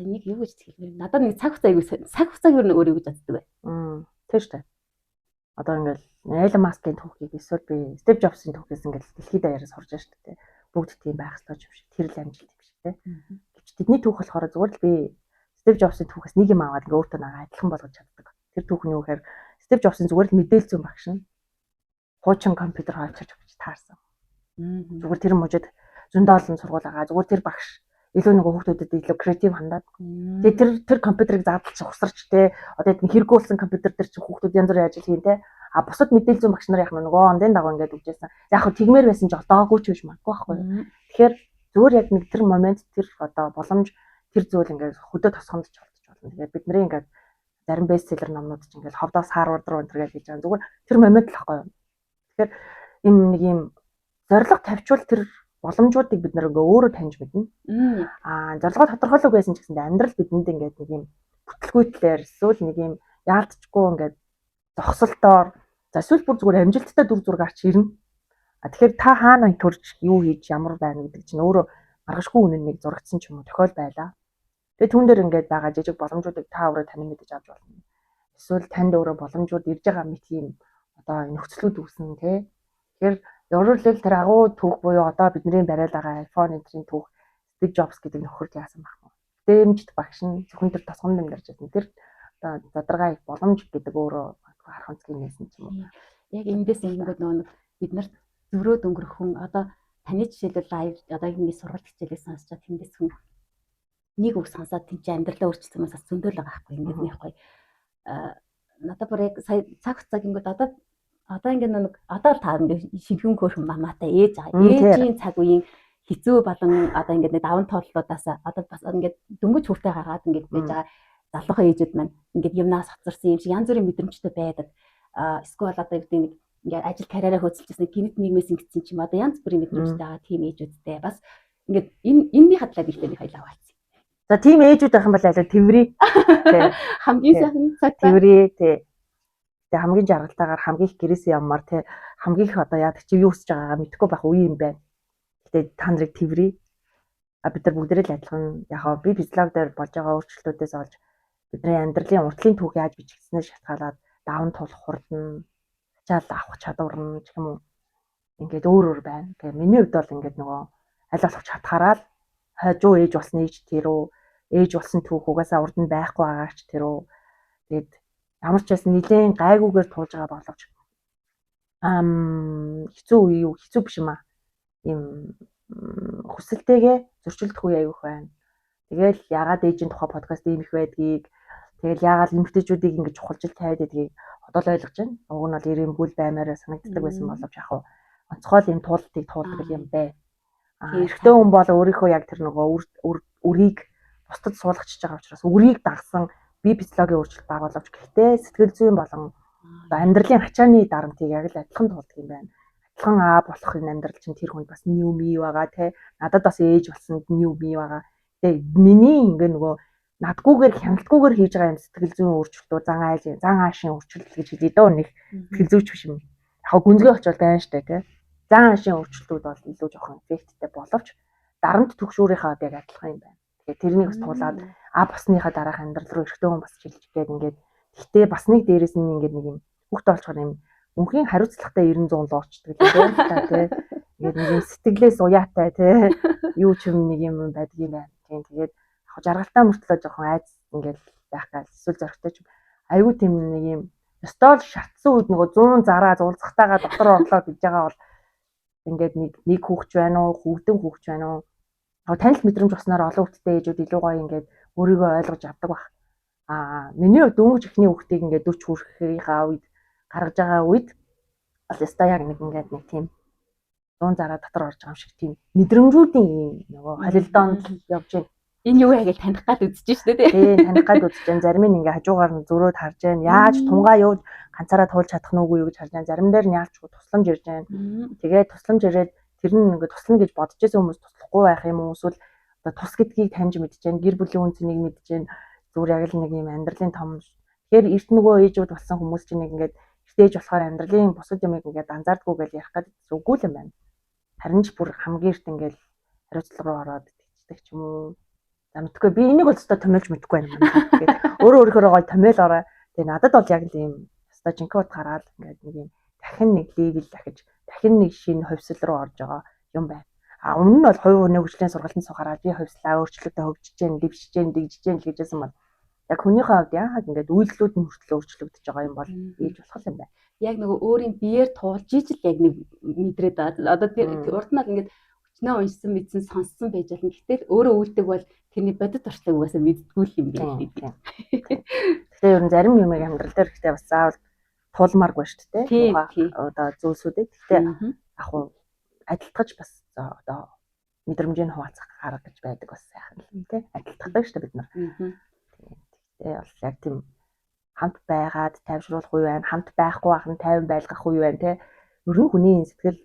энийг юу гэж хэлмээр надад нэг цаг хугацааг ер нь өөр юу гэж боддог вэ? Тийм шүү дээ. Одоо ингээд Elon Musk-ийн түүхийг эсвэл би Steve Jobs-ийн түүхээс ингээд дэлхийд даяараа сурж байгаа шүү дээ. Бүгд тийм байх ёстой юм шиг. Тэр л амжилт юм шиг тийм. Тэдний түүх болохоор зүгээр л би Steve Jobs-ийн түүхээс нэг юм аваад ингээ өөртөө нагаа адилхан болгож чаддаг. Тэр түүх нь юу гэхээр Steve Jobs-ийн зүгээр л мэдээлэл зүйн багш нь хуучин компьютер хавчиж өгч таарсан. Зүгээр тэр мужид зөндөө олон сургууль агаа зүгээр тэр багш илүү нэг хүүхдүүдэд илүү креатив хандаад. Тэгээ тэр компьютерыг заадалж ухсарч те одоо хэрэггүй болсон компьютер дээр чи хүүхдүүд янз бүрийн ажил хийн те. А бусад мэдээлэл зүйн багш нар яг нөгөө ондын дагуу ингээд үгжсэн. Яг хөө тэгмээр байсан ч одоогүй ч биш магадгүй байхгүй. Тэгэхээр зүгээр яг нэг тэр момент тэр одоо боломж тэр зүйл ингээд хөдөө тосгондч болчих болно. Тэгээд бидний ингээд зарим бестселлер номнууд ч ингээд ховдоос Харвард руу энэ гэж байгаа. Зүгээр тэр момент л байхгүй. Тэгэхээр нэг юм зориг тавьчвал тэр боломжуудыг бид нэр ингээ өөрөө таньж мэднэ. Зорилгоо тодорхойлог байсан ч гэсэн амьдрал бидэнд ингээд нэг юм бүтлгүйтлэр эсвэл нэг юм яалтчгүй ингээд зогсолтоор эсвэл бүр зүгээр амжилттай дүр зураг гарч ирнэ. Тэгэхээр та хаана төрж юу хийж ямар байна гэдэг чинь өөрөө маргашгүй үнэн нэг зурагдсан ч юм уу тохиол байлаа. Тэгээ түүн дээр ингээд байгаа жижиг боломжуудыг та өөрөө танин мэдэж авч болно. Эсвэл танд өөрөө боломжууд ирж байгаа мэт юм одоо нөхцлүүд үүснэ тий. Тэгэхээр ерөөлөл тэр агуу түүх буюу одоо бидний бариад байгаа iPhone энтрийн түүх Steve Jobs гэдэг нөхөрт яасан байх вэ? Дэмжт багш нь зөвхөн тэр тосгон дамжиж байсан. Тэр одоо задрагаа их боломж гэдэг өөрөө харах онцгой нээсэн ч юм уу. Яг эндээс ингэнгүүт нөгөө бид нарт зөрөөд өнгөрөх хүн одоо таны жишээлбэл лайв одоо ингэ сургалт хичээлээ сонсож тэндээс хүн нэг үг сонсоод тийм чи амьдралаа өөрчилсөн юмас зөндөөл байгаа байхгүй ингэ нэхгүй. Надад бүр яг сая цаг хугацааг ингэнгүүт одоо ингэ нэг одоо та ингэ шимхэн хөөрхөн мамаатай ээж байгаа. Ээжийн цаг үеийн хэцүү болон одоо ингэ нэг даван тооллуудаас одоо бас ингэ дөнгөж хүртэ гаргаад ингэ байж байгаа залуухан ээжүүд маань ингэ юмнаас хоцорсон юм шиг янз бүрийн мэдрэмжтэй байдаг. Эсвэл одоо юу гэдэг нэг ингээ ажил карьераа хөөцөлжсэн гинт нийгмээс ингэсэн ч юм одоо янз бүрийн мэдрэмжтэй байгаа тийм ээжүүдтэй бас ингээд энэний хадлаа бэлтээний хоёлаа хаваалцсан. За тийм ээжүүд байх юм бол аль тэврээ. Хамгийн сайхан цаг тэврээ тий. Тэгээ хамгийн жаргалтайгаар хамгийн их гэрээсээ яммаар тий хамгийн их одоо яадаг чи юу хүсэж байгаагаа мэдэхгүй байх үе юм байна. Гэтэ та нарыг тэврээ. Бид нар бүгдээрээ л адилхан яг би физиологи дээр болж байгаа өөрчлөлтүүдээс олж бидний амьдралын уртлын түүхийг яаж бичигдснээр шалтгаалаад даван тулах хурдан ачаал авах чадвар нь гэх юм уу ингээд өөр байна. Тэгээ миний хувьд бол ингээд нөгөө аль болох чадхаараа л хажуу ээж болсон ээж тэрөө ээж болсон түүх угаасаа урд нь байхгүй байгаач тэрөө тэгээд ямар ч байсан нэлээд гайгүйгээр туулж байгаа боловч хэцүү үе юу хэцүү биш юм аа. Ийм хүсэлтэйгээ зөрчилдөх үе аяг их байна. Тэгэл ягаад ээжийн тухай подкаст ийм их байдгийг тэгэл ягаад эмэгтэйчүүдийг ингэж чухалчил тавиад байдгийг одоо л ойлгож байна. Уг нь бол ирэмгүүл баймаараа санагддаг байсан боловч яг хаа онцгой л энэ туулалтыг туулдаг юм бэ. Эрэгтэй хүн бол өөрийнхөө яг тэр нөгөө үрийг бусдад суулгачиж байгаа учраас үрийг дагсан бие физиологийн өөрчлөлт баг боловч гэхдээ сэтгэл зүйн болон амьдралын ачааны дарамтыг яг л адилхан туулдаг юм байна. Адилхан аа болох энэ амьдрал чинь тэр хүнд бас new me байгаа те. Надад бас ээж болсон new me байгаа. Тэгээ миний ингээ нөгөө надгүйгээр хяналтгүйгээр хийж байгаа юм сэтгэл зүйн өөрчлөлтөө зан аашийн өөрчлөлт гэж хэлээ дөө нэг сэтгэл зүйч биш юм. Яг гүнзгий очвол байна штэ те. Зан аашийн өөрчлөлтүүд бол илүү жоохон эффекттэй боловч дарамт түгшүүрийнхаа яг адилхан юм байна. Тэгээ тэрнийг бас туулаад басныхаа дараах амьдрал руу эртөө хүн бас чиглэж гээд ингээд гэхдээ бас нэг дээрээс нь ингээд нэг юм хүүхдээ олчоор юм мөнхийн хариуцлагатай 90 100 л орчдөг юм байна те. Ингээд нэг юм сэтгэлээс уяатай те. Юу ч юм нэг юм байдаг юм байна. Тэгээд яг жаргалтаа мөртлөө жоохон айц ингээд байх гал эсвэл зөрөгтэй ч айгүй тийм нэг юм ёстой л шатсан үед нөгөө 100 зараа зулцахтайгаа дотор орлоо гэж байгаа бол ингээд нэг хүүхч байна уу хүүхдэн хүүхч байна уу танил мэдрэмж босноор олон хүүхдтэй ээжүүд илүү гоё ингээд өөрийгөө ойлгож авдаг баг. Миний хувьд дөнгөж ихний хүүхдийг ингээд 40 хүрэхийнхаа үед гаргаж байгаа үед бол ёстой яг нэг ингээд нэг тийм 100 зараа дотор орж байгаа юм шиг тийм мэдрэмжүүдийн нөгөө холилдоонд явж байна. Энэ юу яг л таних гад үзэж штэ тий. Тийм таних гад үзэж байна. Зарим нь ингээ хажуугаар нь зөрөөд харж байна. Яаж тунгаа юу ганцаараа туулж чадах нүггүй юу гэж харж байна. Зарим дээр нь яалчгүй тусламж ирж байна. Тэгээд тусламж ирээд тэр нь ингээ туслана гэж бодож байсан хүмүүс туслахгүй байх юм уу? Эсвэл одоо тус гэдгийг таньж мэдж байна. Гэр бүлийн үн цэнийг мэдж байна. Зүгээр яг л нэг юм амьдралын том. Тэгэхээр эрт нөгөө ээжүүд болсон хүмүүс чинь нэг ингээ эртээж болохоор амьдралын бусад юмыг ингээ анзаардаггүй гэж ярих гэдэг үгүй л юм байна. Харин ч бүр хамгийн эрт ингээ хариуцлага руу ороод тэгчдэг ч юм уу. За мэдгүй би энийг бол өстой томьёолж мэдэхгүй байна. Тэгээд өөрөөрөө гой томьёолоорой. Тэгээд надад бол яг л ийм өстой жинхэнэ ут гараад ингээд нэг юм дахин нэг левел дахиж дахин нэг шинэ хувьсэл руу орж байгаа юм байна. Өмнө нь бол хувь хүний хөгжлийн сургалтын сухараа би хувьслаа өөрчлөлтөд хөгжиж гэн, дэвшиж гэн, дэгжиж гэн л гэжсэн бол яг хүнийхээ хувьд яагаад ингээд үйлдэлүүд нь хүртэл өөрчлөгдөж байгаа юм бол ээж болох юм байна. Яг нөгөө өөрийн биеэр туулж ижил яг нэг мэдрээд байгаа. Одоо тэр урд нь бол ингээд кино уншсан мэдсэн сонссон байж болно. Гэтэл өөрөө үлдэг бол тэрний бодит туршлага угаасаа мэддггүй юм байна. Гэхдээ ер нь зарим юм амьдрал дээр ихтэй бас заавал тулмааргүй шүү дээ. Одоо зүйлсүүдийг. Гэхдээ яг хуу адилтгаж бас одоо мэдрэмжийг хуваалцах арга гэж байдаг бас сайхан юм тий. Адилтгадаг шүү дээ бид нар. Тэгтээ бол яг тийм хамт байгаад тайвшруулах үе байна. Хамт байхгүй байх нь тайван байлгах үе байна тий. Ер нь хүний сэтгэл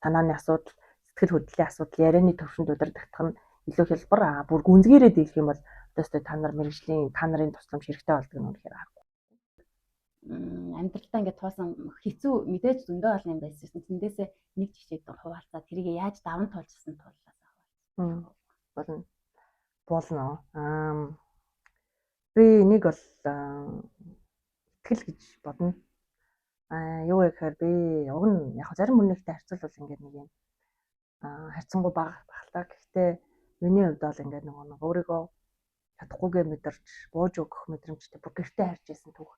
санааны асуудал, сэтгэл хөдлөлийн асуудал, ярианы төвшөнд удирдах нь илүү хялбар. Бүр гүнзгийрээд ирэх юм бол одоо та нар мэрэгжлийн та нарын тусламж хэрэгтэй болдог нь үнэхээр харахгүй. Амьдралдаа ингээд туусан хэцүү мэдээж зөндөө олон юм байсан юм. Тэндээсээ нэг жишээд хуваалцаа тэрийг яаж даван туулжсан туллаа. Болно. Би нэг бол итгэл гэж бодно. Юу гэхээр би уг нь яг зарим хүнийхтэй харьцуулбал ингээд нэг юм харьцангуй бага багтаа. Гэхдээ миний хувьд бол ингээд нэг өөрийгөө чадахгүйгээ мэдэрч бууж өгөх мэдрэмжтэй бүр гэртээ харж исэн түүх.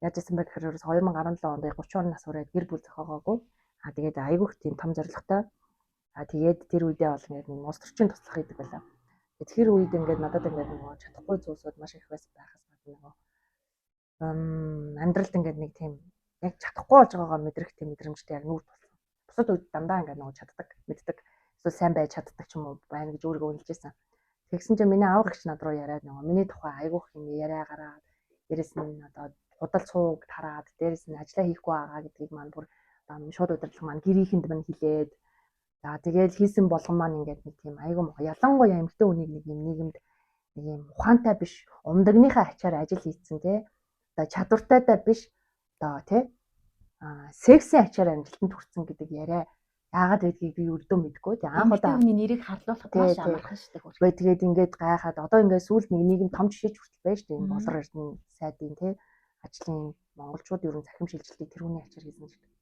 Яаж исэн бэ гэхээр 2017 онд 30 нас хүрээд гэр бүл зохиогоогүй. Тэгээд айгүйх тийм том зорилготой. Тэгээд тэр үедээ бол ингээд улс төрчийн туслах гэдэг байлаа. Тэр үед ингээд надад ингээд нөгөө чадахгүй зүйлсүүд маш их байсан байхаас гадна нөгөө амьдралд ингээд нэг тийм яг чадахгүй болж байгаагаа мэдрэх тийм мэдрэмжтэй яг нүүр тулсан. Бусад үед дандаа ингээд нөгөө чаддаг, мэддэг, эсвэл сайн байж чаддаг ч юм уу байна гэж өөрийгөө үнэлжсэн. Тэгсэн чинь миний аав эгч над руу яриад нөгөө миний тухай айгүйх юм яриа гараад дээрэс нь одоо худал цууг тараад дээрэс нь ажиллаа хийхгүй байгаа гэдгийг маань бүр шууд удирдлага маань гэрийнхэнд мань хэлээд за тэгээд хийсэн болгон маань ингээд нэг тийм айгүй муу ялангуяа эмэгтэй хүнийг нэг юм нийгэмд нэг юм ухаантай биш умдагныхаа ачаар ажил хийцэн тий одоо чадвартайтай биш одоо тий секси ачаар амжилтанд хүрсэн гэдэг яриа яагаад гэдгийг би өрдөө мэдгүй тий анх удаа хүний нэрийг харлуулахад маш амархан шүү дээ. Тэгээд ингээд гайхаад одоо ингээд сүүлд нэг нийгэм том жишээж хүртэл байж дээ болор эрдэнэ сайдын тий ажлын монголчууд ерөн захим шилжилтийг тэр хүний ачаар хийсэн шүү дээ.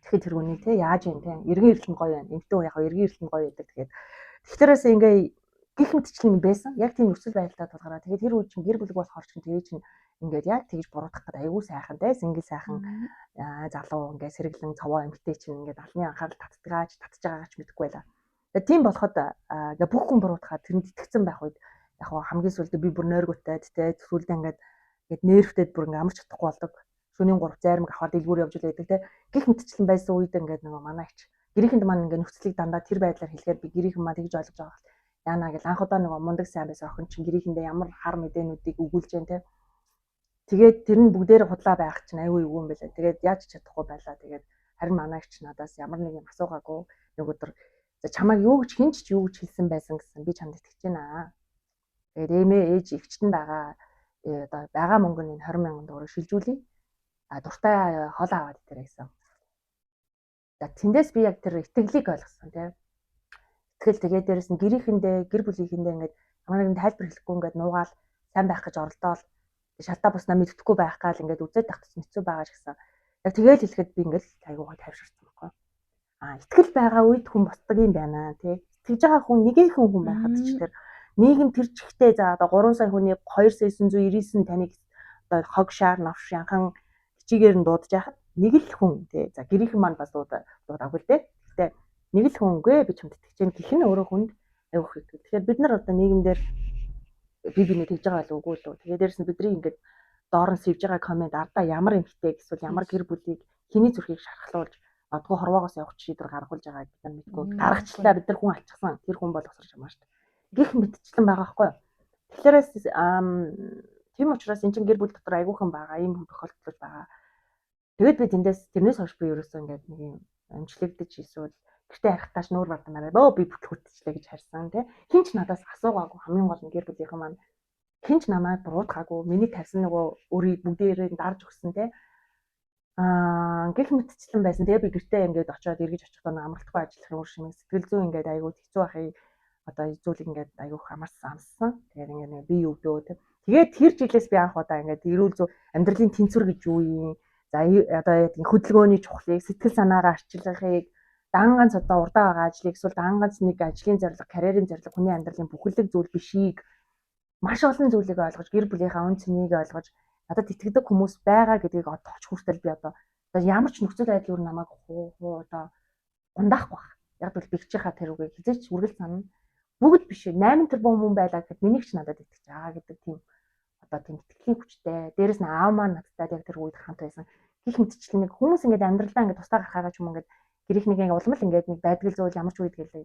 Тэгэхээр тэр хүний тий яаж юм тий эргэн эрэлтэнд гоё байна. Эмэгтэй хүн яг эргэн эрэлтэнд гоё байдаг. Тэгээд тэгтэрээс ингээ гих мэтчлэн байсан. Яг тийм нөхцөл байдалтай тулгараа. Тэгээд тэр үе чинь гэр бүлэг болохоор чинь тэгээ чинь ингээд яг тэгж буруудах гэдэг аягүй сайхан тий сэнгэл сайхан залуу ингээ сэргэлэн цовоо эмэгтэй чинь ингээд алны анхаарал татж байгаагаа ч мэдэхгүй байлаа. Тэгээд тийм болоход ингээ бүх хүн буруудахад тэрэнд итгэцэн байх үед яг хамгийн сүүлд би бүр нойрготойд тий сүүлдээ ингээд нервтэд бүр ингээ амарч чадахгүй болдог. Шөнийн 3 зарим аваад дэлгүүр явж байдаг те гих мэтчлэн байсан үед ингээд нөгөө манай ач гэрийнхэнд маань ингээ нөхцөлийг дандаа тэр байдлаар хэлэхээр би гэрийнхэн маань тэгж ойлгож байгаа. Яана гэл анх удаа нөгөө мундаг сайн байсан охин чинь гэрийнхэндээ ямар хар мэдээнүүдийг өгүүлж जैन те. Тэгээд тэр нь бүгдээр худлаа байх чинь аюу юу юм бэлээ. Тэгээд яаж чадахгүй байлаа. Тэгээд харин манай ач надаас ямар нэг юм асуугаагүй нэг өдөр чамайг юу гэж хинч юу гэж хэлсэн байсан гэсэн би чамд итгэж байна. Тэгээд эмээ ээж эгчтэн байгаа одоо байгаа мөнгөний 20,000 төгрөг шилжүүлье. Дуртай хоол аваад ирээ гэсэн. За тэндээс би яг тэр итгэлийг ойлгосон тийм. Итгэл тэгээд дээрэс нь гэрийнхэндээ гэр бүлийнхэндээ ингээд ямар нэгэн тайлбар хэлэхгүй ингээд нуугаал сайн байх гэж оролдоол шалтаа буснаа мэддэхгүй байх гал ингээд үзээд тахтс хэцүү байгаа ч гэсэн. Яг тэгээд хэлэхэд би ингээд айгуугаа тайвширсан байхгүй. Итгэл байгаа үед хүн босдог юм байна тий. Итгэж байгаа хүн нэгэн хүн байхад ч тэр нийгэм тэр чигтээ за одоо 3 сая хүний 2999 таныг одоо хог шаар навш янхан чигээр нь дуудаж яхад нэг л хүн тий. За гэрийнхэн маань бас дуудаагүй л дээ. Гэтэ нэг л хүн үгүй би чамд итгэж чинь гэх нь өөрөө хүнд айгуух их. Тэгэхээр бид нар одоо нийгэмдэр би бинэ тэгж байгаа л үгүй л. Тэгээд дээрс нь бидний ингээд доор нь сивж байгаа комент ардаа ямар эмхтэй эсвэл ямар гэр бүлийг хэний зүрхийг шархлуулж адгүй хорвоогоос явах шийдвэр гаргуулж байгааг бид нар мэдгүй. Гаргачлаа бид нар хүн алчсан. Тэр хүн бол осорч юмаа шүү дээ. Гэх мэтчлэн байгаа байхгүй юу? Тэгэхээр тийм учраас эн чинь гэр бүл дотор айгүйхан байгаа. Ийм тохиолдол байгаа. Тэгээд би тэрнээс хойш би ерөөсөө ингээд нэг юм амжилтдаж эсвэл гэртээ харахтааш нүүр бардамаараа би бүтэл хүртчихлээ гэж харсан тий. Хинч надаас асуугаагүй хамгийн гол нь гэр бүлийнхэн маань хинч намайг буруутгаагүй. Миний тавьсан нөгөө өөрийг бүгдээрээ дарж өгсөн тий. Гэх мэтчлэн байсан. Тэгээ би гэртээ ингээд очиод эргэж очихдоо амралтгүй ажиллах юм шиг сэтгэл зүйн ингээд айгүй хэцүү ахыг одоо зүйлийг ингээд айгүй амарсан. Тэгээд ингээд би юу дөө тий. Тэгээд тэр жилээс би анх удаа ингээд эрүүл зүй амьдралын тэнцвэр гэж юу юм. За одоо хөдөлгөөний чухлыг сэтгэл санаагаа арчилгахыг дан ганц одоо урдаа байгаа ажлыг эсвэл дан ганц нэг ажлын зорилго, карьерийн зорилго хүний амьдралын бүхэлдэг зүйл бишийг маш олон зүйлийг ойлгож, гэр бүлийнхаа үн цэнийг ойлгож, надад итгэдэг хүмүүс байгаа гэдгийг одооч хүртэл би одоо ямар ч нөхцөл байдал өөр намайг одоо ундаахгүй байна. Яг бол бэгчийнхаа тэр үгийг хизээч үргэлж санана. Бүгд биш 8 тэрбум хүн байлаа гэхэд миний ч надад итгэж байгаа гэдэг тийм одоо тийм итгэлийн хүчтэй. Дээрэс нь аав маань надтай яг тэр үед хамт байсан. Гэх мэтчлэн нэг хүмүүс ингээд амьдралдаа ингээд тусдаа гарахаагаа ч юм ингээд гэрэх нэг улмал ингээд нэг байдаг зүйл ямар ч үед гэлээ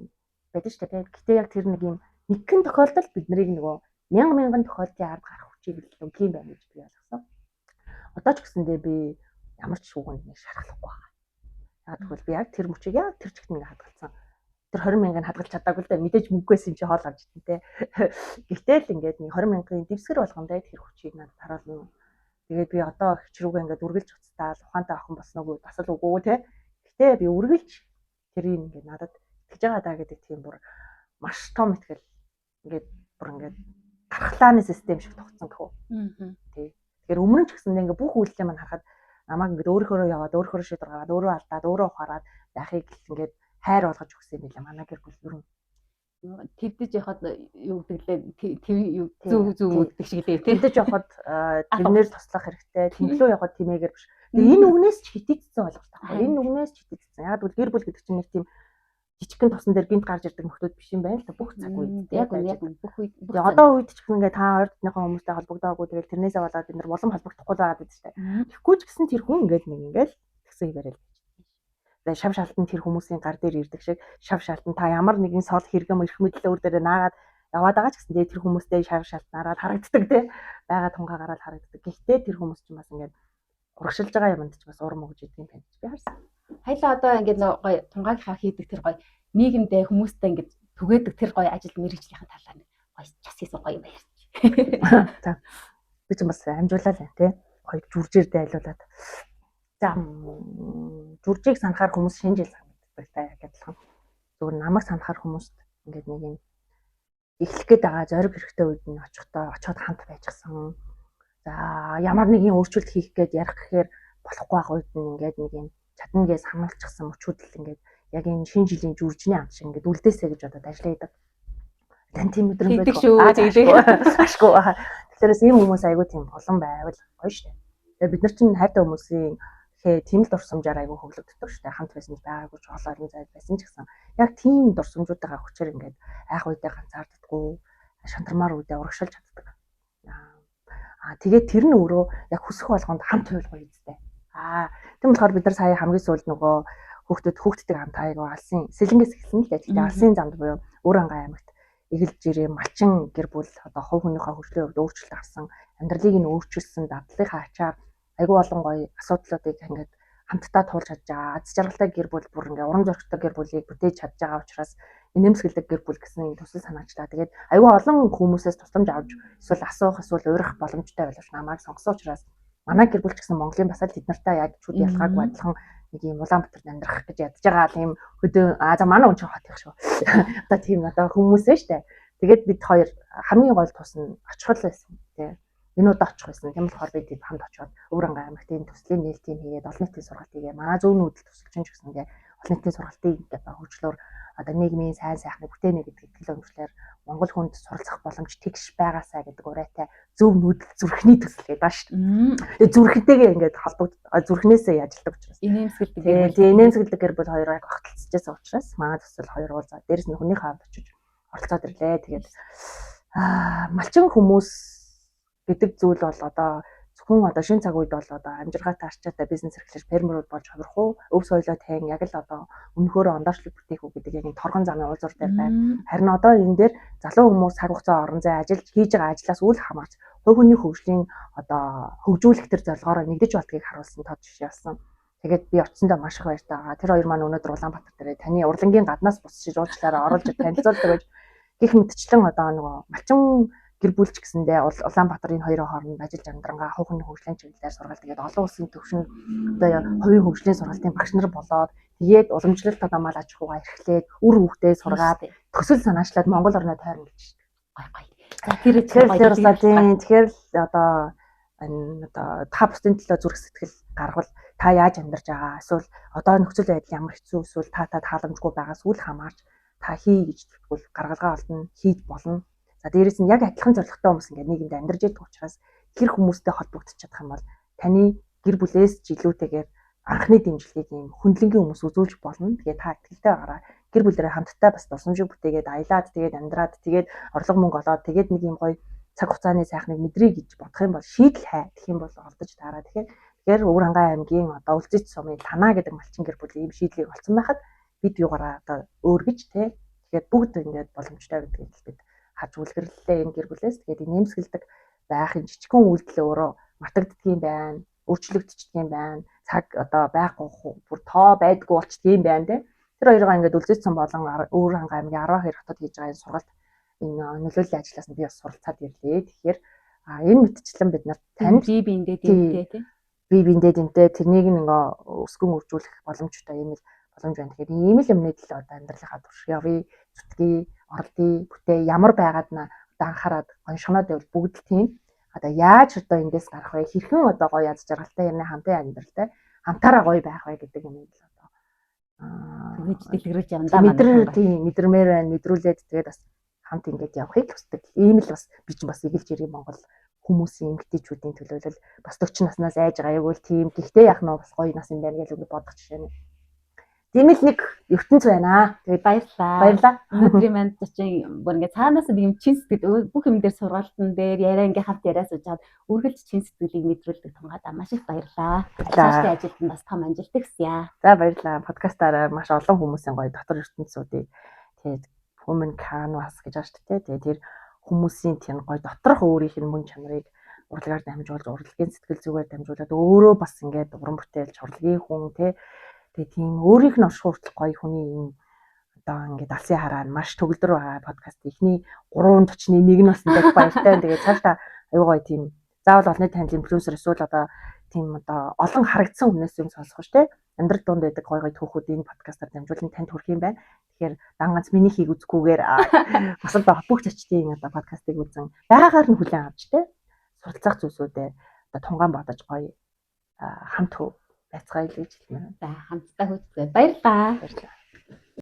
байдаг шүү дээ. Гэтэ яг тэр нэг юм нэгэн тохиолдолд бид нарыг нөгөө мянган тохиолдлын ард гарах хүчийг л өгөх юм байна гэж би ойлгосон. Одоо ч гэсэндээ би ямар ч шүүгэнд нэг шархлахгүй байгаа. Яг тэгвэл би яг тэр мөчийг яг тэр чигт ингээд хадгалсан. Тэр 20,000-ыг хадгалж чадаагүй л да мэдээж мөнгөс юм чи хоол авч идэн те. Гэтэл ингээд нэг 20,000-ын дэвсгэр болгондоо тэр хүчийг надад харуулна. Тэгээд би одоо хичрүүгээ ингээд үргэлж уцтаал ухаантай охин болсноогүй бас л үгүй те. Гэтэ би үргэлж тэрийг ингээд надад итгэж байгаа даа гэдэг тийм бүр маш том итгэл ингээд бүр ингээд дархлааны систем шиг тогтсон гэх үү. Тий. Тэгэхээр өмнө ч гэсэндээ ингээд бүх үйлдэл маань харахад намайг ингээд өөрөөрөө яваад өөрөөрөө шийдвэр гаргаад өөрөө алдаад өөрөө ухаарад яхийг ингээд хайр болгож өгсөн юм билээ. Манай гэр бүл ер нь тэгдэж яхад юу гэдэг лээ зөв өгдөг шиг лээ тий. Тэгдэж явахад тэрнэр туслах хэрэгтэй. Тэмглөө явахад тимээгээр биш. Тэгээ энэ үгнээс ч хитэгдсэн ойлгох таа. Энэ үгнээс ч хитэгдсэн. Яг бол гэр бүл гэдэг чинь нэг тийм жижигхэн тусан дээр гинт гарч ирдэг нөхдүүд биш юм байна л та бүх цаг үед. Яг бүх үед. Одоо үед ч ингээ та ойртныхаа хүмүүстэй холбогдоогүй тэгэл тэрнээсээ болоод бид нар улам холбогдохгүй байгаад байдаг шүү дээ. Тэгэхгүй ч гэсэн тэр хүн ингээл нэг ингээл тэгсэн юм яриа. Тэгээ шав шалтан тэр хүмүүсийн гар дээр ирдэг шиг шав шалтан та ямар нэгэн сол хэрэгэм эрх мэдлээ өөр дээрээ наагаад яваад байгаа ч гэсэн тэр хүмүүстэй шав шалтнаараа харагддаг те. Бага тунгаа гараад харагддаг. Гэхдээ тэр хүмүүс ч бас ингээд урагшилж байгаа юмд ч бас урам өгж идэг юм байна гэж би харсан. Хайлаа одоо ингээд гоё тунгаагийнхаа хийдэг тэр гоё нийгэмдээ хүмүүстэй ингээд түгээдэг тэр гоё ажил мэргэжлийнхэн талаар гоё час хийсэн гоё баярч. За би ч бас амжуулаа л тий. Гоё жүржээр дайлуулад. За жүржийг санахаар хүмүүс шинэ жил санагддаг та яг адилхан. Зүгээр намайг санахаар хүмүүст ингээд нэг юм эхлэх гээд байгаа зориг хэрэгтэй үед нь очиод хамт байжсан. За ямар нэгэн өөрчлөлт хийх гээд ярих гэхээр болохгүй байх үед нь ингээд нэг юм чадангээс хамгаалчихсан мөчүүд л ингээд яг энэ шинэ жилийн жүржний амт шиг ингээд үлдээсэй гэж бодоод ажилладаг. Тань тийм өдрөн байдаг шүү. Ашгүй. Тэгэхээр ийм хүмүүс айгүй тийм олон байвал гоё шүү дээ. Тэгээ бид нар чинь хайртай хүмүүсийн тийм л дурсамжаар айгүй хөглөгддөг шүү дээ. Хамт байсан байгаагүй ч хоолойрон зайд байсан ч гэсэн яг тийм дурсамжуудаа хүчээр ингээд айх үедээ ганцаарддаггүй, шантармаар үедээ урагшилж чаддаг. Тэгээд тэр нь өөрөө яг хүсэх болгонд хамт хуйлгаа хийдэг. Тийм болохоор бид нар сая хамгийн сүүлд нөгөө хүүхдүүдтэй хамт айгаа алсын сэлэнгээс эхэлсэн л дээ. Тэгээд алсын замд буюу Өөрөнгөө аймагт эгэлж ирээ малчин гэр бүл одоо хувь хүнийхээ хөгжлийн хувьд өөрчлөлт авсан, амьдралыг нь өөрчилсөн, дадлынхаа ачаар айгүй олон гоё асуудлуудыг ингээд хамтдаа туулж чадж байгаа. Аз жаргалтай гэр бүл бүр ингээд урам зоригтой гэр бүлийг бүтээж чадж байгаа учраас инээмсэглдэг гэр бүл гэсэн юм төсөл санаачлаа. Тэгээд айгүй олон хүмүүсээс тусламж авч эсвэл асуух эсвэл уурах боломжтой байлж намайг сонгосон учраас манай гэр бүл ч гэсэн Монголын бас л тэд нартай яг чүүд ялгаагүй адилхан нэг юм Улаанбаатарт амьдрах гэж ядж байгаа тийм хөдөө за манай хүн ч хот их шүү. Одоо тийм одоо хүмүүс ээ штэ. Тэгээд бид хоёр хамгийн гол тус нь очихл байсан тий. Энэ удаа очих байсан. Тийм болохоор бид хамт очиод Өөрөнгөө аймагт энэ төслийн нээлтийг хийгээд олон нийтийн сургалт хийгээ. Манай зөв нүүдэл төсөлч ч гэсэн ингээ олон нийтийн сургалтыг ингээ хөгжлөөр одоо нийгмийн сайн сайхныг бүтээнэ гэдэг итгэлээ өмчлөөр Монгол хүнд суралцах боломж тэгш байгаасаа гэдэг урайтай зөв нүүдэл зүрхний төсөл гэдэг ба шүү дээ. Тэгээд зүрхнтэйгээ ингээд зүрхнээсээ ажилтдаг учраас. Инээмсэглдэг гэр бүл хоёр яг огтлцчихсан учраас манай төсөл хоёр уулзаад дээрэс нь хүнийхээ хамт очиж оролцоод ирлээ. Тэгээд малчин хүмүүс гэдэг зүйл бол одоо зөвхөн одоо шинэ цаг үед бол одоо амжиргаатай арчаатай бизнес эрхлэж фермерүүд болж хувирах уу, өв соёлоо тайн яг л одоо өмнөхөөрөө ондоочлог бүтээх үү гэдэг яг энэ торгон замын уулзуур дээр байна. Харин одоо энэ дээр залуу хүмүүс цаг хугацаа орон зай ажиллаж хийж байгаа ажлаас үл хамаарч хувь хүний хөгжлийн одоо хөгжүүлэх төр зорилгоор нэгдэж болдгийг харуулсан тод жишээ болсон. Тэгээд би очсондоо маш их баяртай байгаа. Тэр хоёр маань өнөөдөр Улаанбаатар дээр таны урлагийн гаднаас бус шижуулчлаараа оруулж танилцуулдаг гэж гих мэдчлэн одоо нөгөө малчин гэр бүлч гэсэндээ Улаанбаатарын хоёрын хооронд ажиллаж амдрангаа хувийн хөгжлийн чиглэлээр сургалт тэгээд олон улсын төвшин одоо хувийн хөгжлийн сургалтын багш нар болоод тэгээд уламжлалт хамгаалал аж ахуйгаа эрхлээд үр хөвгтөө сургаад төсөл санаачлаад Монгол орноо тойрно гэж гой. За тэгэхээр одоо энэ одоо та бусдын төлөө зүрх сэтгэл гаргавал та яаж амьдарч байгаа эсвэл одоо нөхцөл байдал ямар хэцүү эсвэл та тааламжгүй байгаас үл хамаарч та хий гэж тэгвэл гаргалгаа олдно хийж болно. За дээрэс нь яг адилхан зорилготой хүмүүс ингээд нийгэмд амьдарч байдаг учраас тэр хүмүүстэй холбогдож чадах юм бол таны гэр бүлээс ч илүүтэйгээр анхны дэмжлэгийг юм хүндлэнгийн хүмүүс үзүүлж болно. Тэгээ та итгэлтэй байгаараа гэр бүлэрээ хамтдаа бас дурсамжийг бүтээгээд аялаад тэгээд амьдраад тэгээд орлого мөнгө олоод тэгээд нэг юм гоё цаг хугацааны сайхныг мэдрээ гэж бодох юм бол шийдэл хай гэх юм бол олдож таараа. Тэгэхээр Өвөр Хангай аймгийн одоо Үлзийц сумын Танаа гэдэг малчин гэр бүлийн ийм шийдлийг олсон байхад бид юугаараа одоо өөр гэж те тэгээд бүгд ингээд боломжтой гэдгийг бид хаж үлгэрлээ энэ гэр бүлээс. Тэгээд нэмсгэлдэг байхын жижигхэн үйлдэл өөрөө матагддгийн байна, өөрчлөгдчихдгийн байна. Цаг одоо байхгүй бүр тоо байдгүй болчихдгийн байна те. Тэр хоёроо ингээд Үлзийц сум болон Өвөр Хангай аймгийн 12 хотод хийж байгаа энэ сургалт энэ нөлөөллийн ажлаас нь би бас суралцаад ирлээ. Тэгэхээр энэ мэтчлэн бид нарт танд бие биендээ дэмтэй тий. Бие биендээ дэмтэй тэрнийг ингээ өсгөн үржүүлэх боломжтой ийм л боломж байна. Тэгэхээр ийм л юмнууд л одоо амьдралынхаа турш явъя, зүтгэе, оролдъё, бүтээ ямар байгаад на одоо анхаарад гоншгоноод байвал бүгд л тийм. Одоо яаж одоо эндээс гарах вэ? Хэрхэн одоо гоё яз жаргалтай юм хамтын амьдралтай хамтаараа гоё байх вэ гэдэг юм л одоо тэгэж дэлгэрүүлж явна да. Мэдрэмээр байна, мэдрүүлээд тэгээд бас хамт ингээд явахыг хүсдэг. Ийм л бас би ч бас эгэлж ирэх Монгол хүмүүсийн эмгтээчүүдийн төлөөлөл бас 40 наснаас айж байгаа яг үл тийм. Гэхдээ яах нь бас гоё нас юм байна гэж бодох жишээ нь. Тийм л нэг ертөнц байна. Тэгээд баярлаа. Өнөөдрийн манд чинь бүр ингээд цаанаас нэг юм чин сэтгэл бүх юм дээр сургалтын дээр яриа ингээд хамт яриа сууж хаад үргэлж чин сэтгэлийг мэдрүүлдэг тунгаадаа маш их баярлаа. Цаашдын ажилд нь бас том амжилт хүсье. За баярлаа. Подкастаараа маш олон хүмүүсийн гоё дотор ертөнцүүдийг тэгээд Human Canvas гэж байна шүү дээ. Тэгээд тэр хүмүүсийн тийм гоё доторх өөрийнх нь мөн чанарыг урлагаар дамжуулж, урлагийн сэтгэл зүгээр дамжуулаад өөрөө бас ингээд уран бүтээлч, урлагийн хүн тэгээд тийм өөрийнх нь орших хүртэл гоё хүний юм одоо ингээд алсын хараа маш төгөлдөр байгаа подкаст. Эхний 3:41 нь бас нэг баяртай. Тэгээд цаашдаа аюу гоё тийм заавал олонний танил инфлюенсер эсвэл одоо тийм одоо олон харагдсан хүнээс юм сонсох шүү дээ. Амьдрал донд байдаг гоё гоё түүхүүд энэ подкастаар дамжуулан танд хүрэх юм байна. Тэгэхээр ганц миний хийг үзэхгүйгээр бас бүх зочдын одоо подкастыг үзэн байгаагаар нь хүлээн авч суралцах зүйлсүүдээ одоо тунгаан бодож гоё хамт байцгаая гэж хэлмээр. За хамтдаа хүзээ. Баярлалаа.